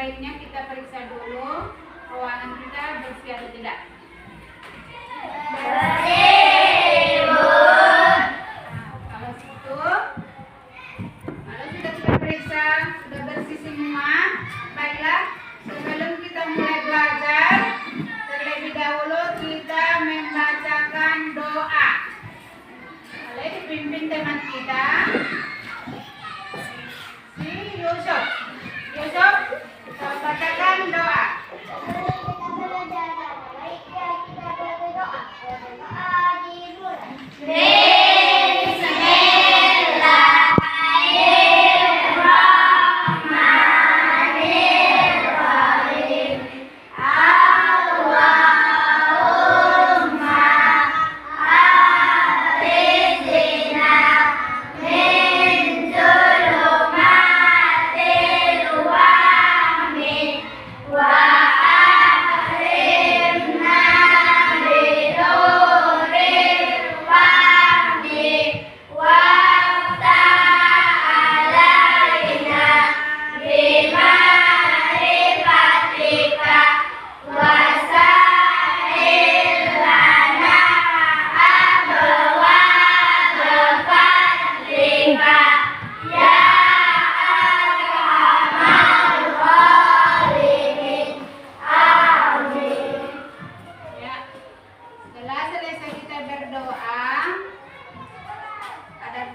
baiknya kita periksa dulu ruangan kita bersih atau tidak. Bersih, Bu. Kalau situ, kalau sudah kita periksa, sudah bersih semua, baiklah. Sebelum kita mulai belajar, terlebih dahulu kita membacakan doa. Boleh dipimpin teman kita, si Yusuf. Yusuf, kita bacakan doa.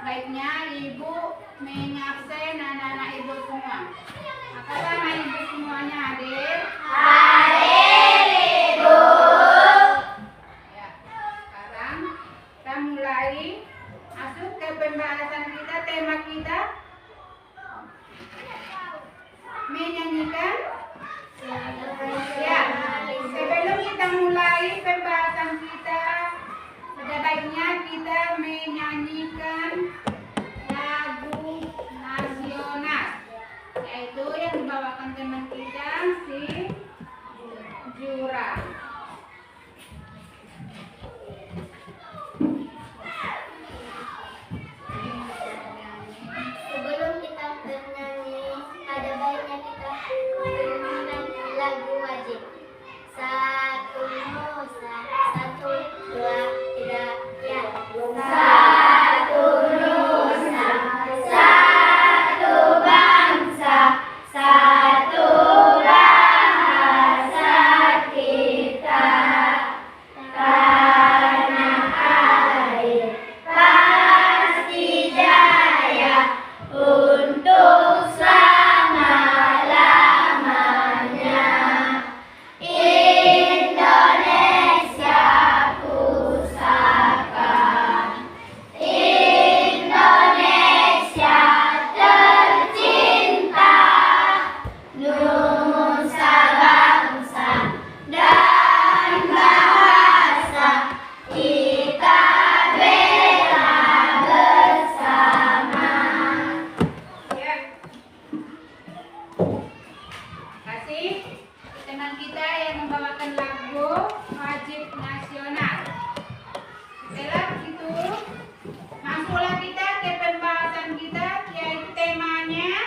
Baiknya ibu menyabsen anak-anak ibu semua. Apakah nama ibu semuanya hadir? Hadir, Ibu. Ya, sekarang kita mulai masuk ke pembahasan kita, tema kita menyanyikan. Ya, sebelum kita mulai pembahasan kita, sudah baiknya kita menyanyikan lagu nasional, yaitu yang dibawakan teman kita si Jura. Sebelum kita bernyanyi, ada baiknya kita menyanyikan lagu wajib. Satu Nusa, satu, dua, tiga, ya. Satu Nusa, satu bangsa, satu bahasa kita. Tanah air pasti jaya untuk selama-lamanya. Indonesia pusaka, Indonesia tercinta, nusa bangsa dan bahasa kita bela bersama. Ya. Kasih teman kita yang membawakan lagu wajib nasional. Setelah itu, masuklah kita ke pembahasan kita, yaitu temanya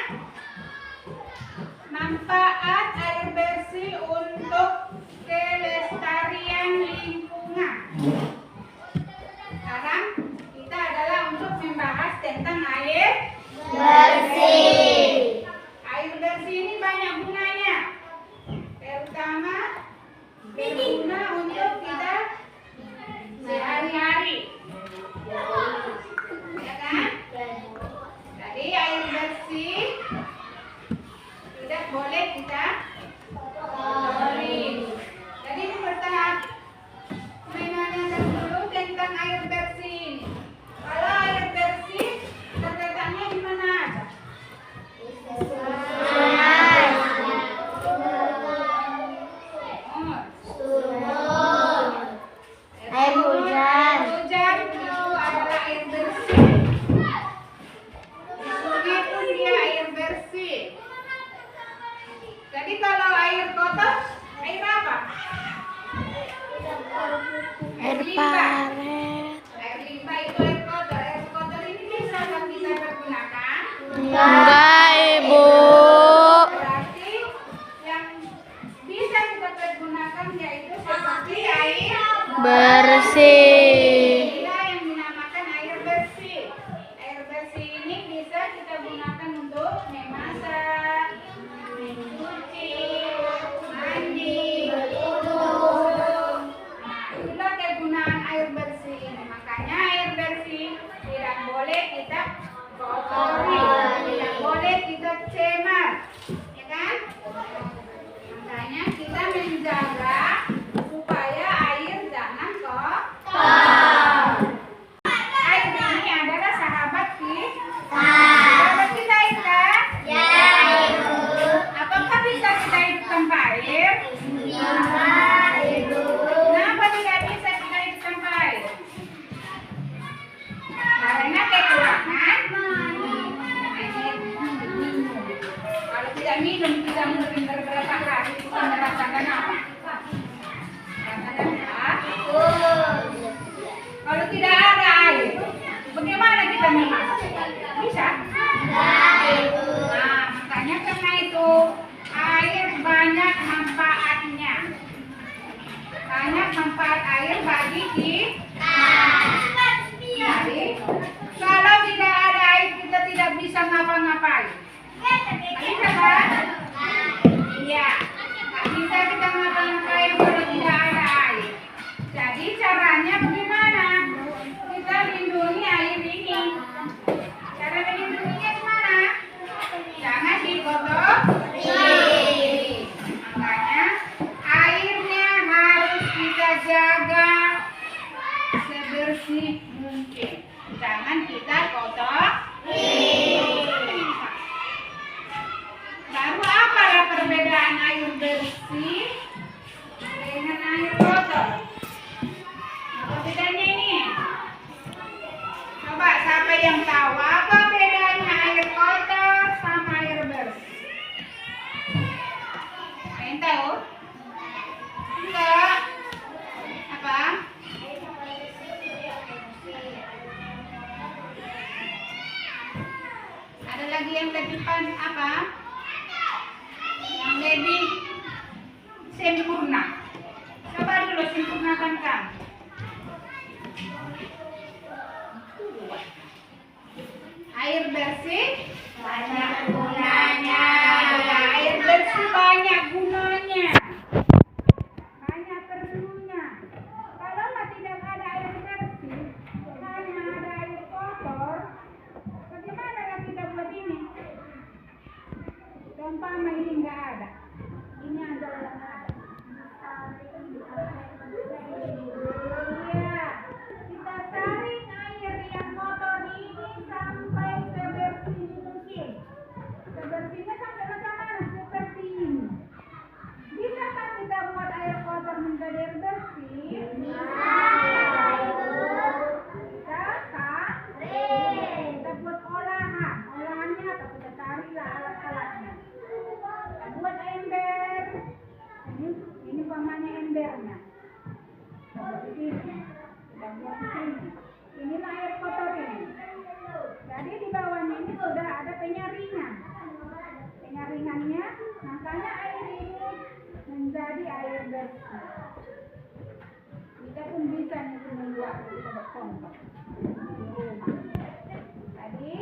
manfaat air bersih untuk kelestarian lingkungan. Sekarang kita adalah untuk membahas tentang air Bersih. Air bersih ini banyak gunanya, terutama berguna untuk kita sehari-hari, ya kan? Jadi air bersih tidak boleh kita kotori. Jadi pertama menanyakan dulu tentang air bersih ini. Kalau air bersih terletaknya di mana aja? Air hujan. Hujan itu adalah air bersih. Di sungai pun dia air bersih. Jadi kalau air kotor, air apa? Air paret. Air limbah itu air kotor. Air kotor ini bisa kita pergunakan. Enggak, Ibu. Berarti tidak minum, tidak mungkin beberapa hari bisa merasakan apa? Rasakan apa? Kalau tidak ada air, bagaimana kita memasak? Bisa? Nah, makanya karena itu air banyak manfaatnya. Banyak manfaat air bagi kita. Jadi, kalau tidak ada air kita tidak bisa ngapa-ngapain. Bisa kan? Iya. Nggak bisa kita ngapa-ngapain kalau tidak ada air. Jadi caranya bagaimana? Kita lindungi air ini. Cara melindunginya gimana? Jangan dikotori. Makanya airnya harus kita jaga sebersih mungkin. Jangan kita kotori. Lalu apalah perbedaan air bersih dengan air kotor? Apa bedanya ini? Coba siapa yang tahu apa bedanya air kotor sama air bersih? Ada yang tahu? Enggak. Apa? Ada lagi yang lebih apa? Yang lebih sempurna. Coba dulu sempurnakan kamu. Air bersih banyak gunanya. Air bersih banyak gunanya. Banyak perlunya. Kalau tidak ada air bersih, hanya ada air kotor, bagaimana kita buat ini? Umpama ini enggak ada. Ini adalah yang ada. Iya, kita tarik air yang kotor ini sampai sebersih mungkin. Sebersihnya sampai bagaimana? Seperti ini. Bisa kan kita buat air kotor menjadi air bersih? Bisa. Kak? Kita buat olahan. Olahannya apa? Kita carilah alat-alatnya. Kita buat ember. Ini umpamanya embernya. Kita buat di sini. Kita buat di sini. Inilah air kotor ini. Jadi di bawahnya ini sudah ada penyaringan. Penyaringannya, makanya air ini menjadi air bersih. Kita pun bisa membuat kita berkontak di rumah. Jadi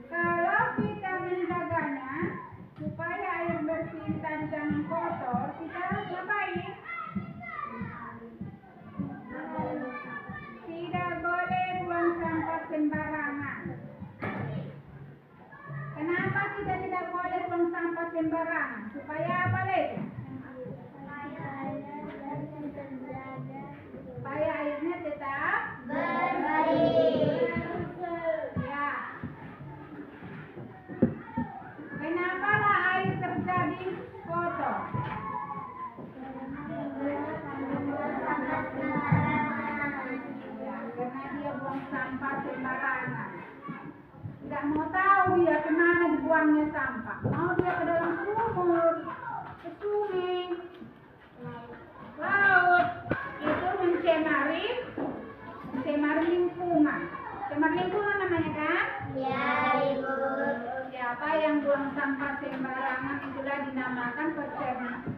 kalau kita menjaganya supaya air bersih tadi jangan kotor, kita ngapain? Tidak boleh buang sampah sembarangan. Kenapa kita tidak boleh buang sampah sembarangan? Supaya apa lagi? Supaya airnya tetap bersih. Ya. Kenapa lah air terjadi kotor? Ya, karena dia buang sampah sembarangan. Tidak mau tahu dia kemana dibuangnya sampah. Mau dia ke dalam sumur, ke sungai, laut. Itu mencemari lingkungan. Cemar lingkungan namanya kan? Ya, Ibu. Siapa yang buang sampah sembarangan itulah dinamakan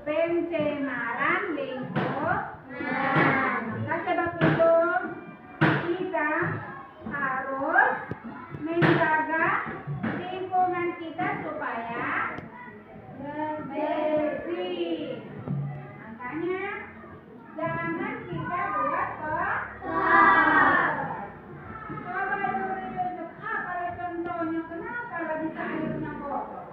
pencemaran lingkungan. Maka sebab itu kita harus menjaga lingkungan kita supaya bersih. Makanya jangan kita buat kotor. Coba dulu Yusuf, apa contohnya kenapa bisa airnya kotor?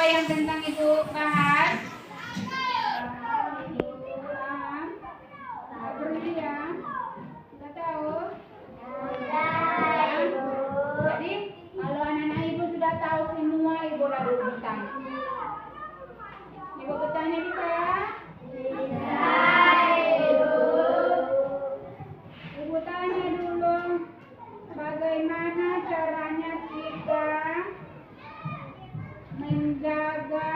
yang tentang itu bahas? Berlian. Sudah tahu? Jadi kalau anak-anak ibu sudah tahu semua, ibu lalu bertanya. Ibu bertanya bisa ya? Ibu tanya dulu, bagaimana caranya kita menjaga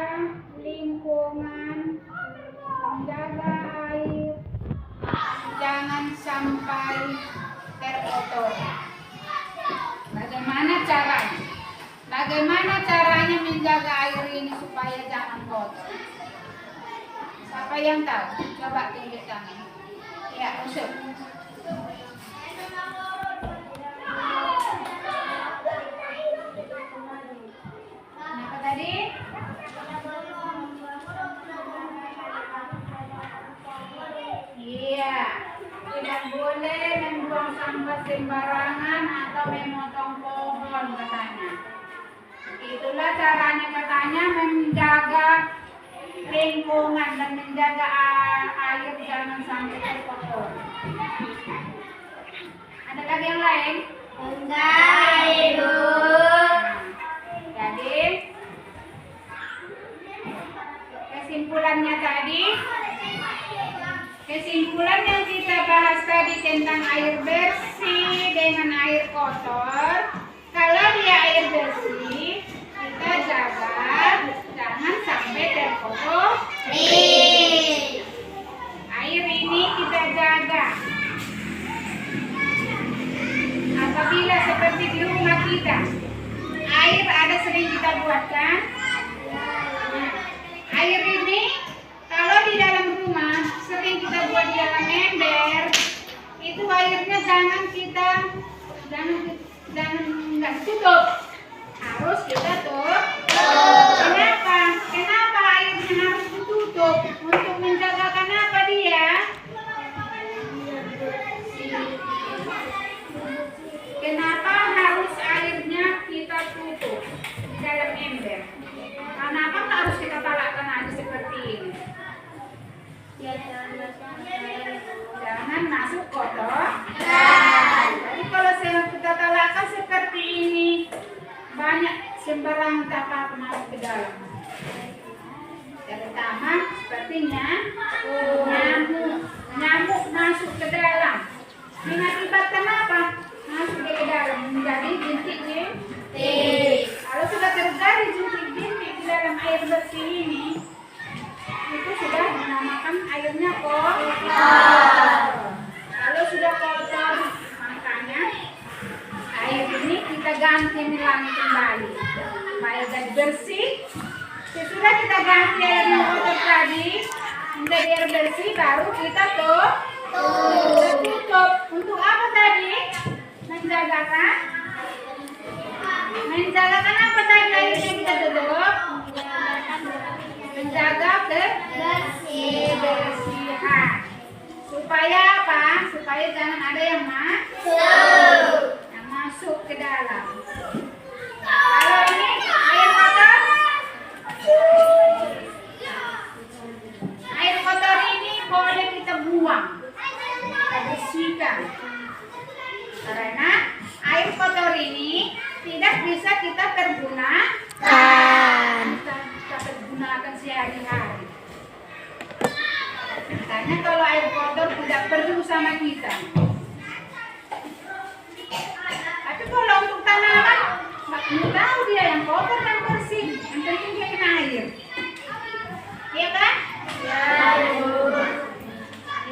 lingkungan, menjaga air, jangan sampai terkotor. Bagaimana caranya? Bagaimana caranya menjaga air ini supaya jangan kotor? Siapa yang tahu? Coba tunjuk tangan. Ya, usut. Kenapa tadi? Iya, tidak boleh membuang sampah sembarangan atau memotong pohon katanya. Itulah caranya katanya menjaga lingkungan dan menjaga air jangan sampai terkotor. Ada lagi yang lain? Enggak, Ibu. Jadi kesimpulannya tadi, kesimpulan yang kita bahas tadi tentang air bersih dengan air kotor. Kalau dia air bersih, kita jaga jangan sampai terkotor. Air ini kita jaga. Apabila seperti di rumah kita, air ada sering kita buatkan. Air ini kalau di dalam rumah sering kita buat di dalam ember, itu airnya jangan nggak tutup, harus kita tutup. Kenapa airnya harus ditutup? Untuk menjagakan apa dia? Kenapa harus airnya kita tutup di dalam ember? Kenapa nggak harus kita talakkan aja seperti ini? Jangan masuk kotor. Jadi kalau kita talakkan seperti ini, banyak sembarang tapak masuk ke dalam. Terutama sepertinya nyamuk masuk ke dalam. Mengakibatkan apa? Masuk ke dalam menjadi bintik-bintik. Kalau sudah terjadi bintik-bintik di dalam air bersih ini, itu sudah dinamakan airnya kotor. Kalau sudah kotor, makanya air ini kita ganti nilangi kembali supaya jadi bersih. Sesudah kita ganti air yang kotor tadi menjadi air bersih, baru kita tutup. Untuk apa tadi? Menjagakan apa tadi airnya kita tutup? Menjaga kebersihan. Supaya apa? Supaya jangan ada yang masuk ke dalam. Kalau ini air kotor, air kotor ini boleh kita buang, kita bersihkan. Karena air kotor ini tidak bisa kita pergunakan. Kita pergunakan sehari-hari. Makanya kalau air kotor tidak perlu sama kita. Tapi kalau untuk tanaman, nggak tahu dia yang kotor dan bersih. Yang penting dia kena air. Iya kan? Ya.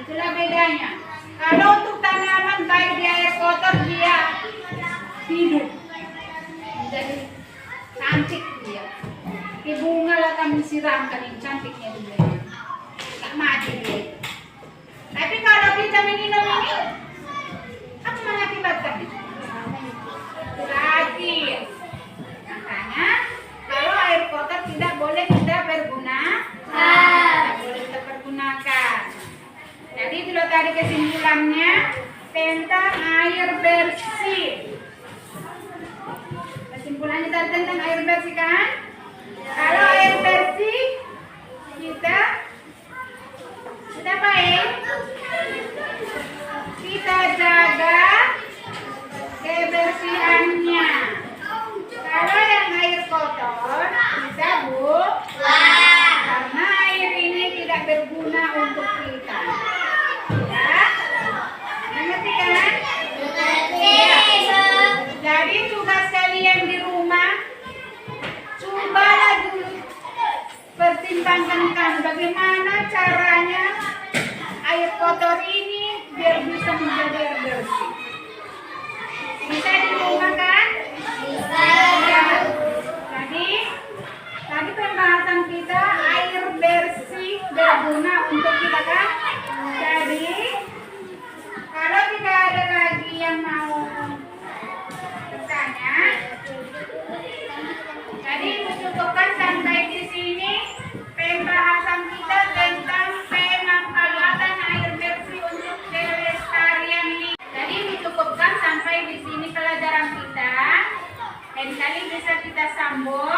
Itulah bedanya. Kalau untuk tanaman baik di air kotor dia hidup, jadi cantik dia. Di bunga lah kami siramkan yang cantiknya dia. Tak mati dia. Tapi kalau kita minum ini, apa mengakibatkan? Lagi. Makanya kalau air kotor tidak boleh kita pergunakan. Tidak boleh kita pergunakan. Jadi itu tadi kesimpulannya tentang air bersih. Kesimpulannya tadi tentang air bersih kan? Kalau air Ambon.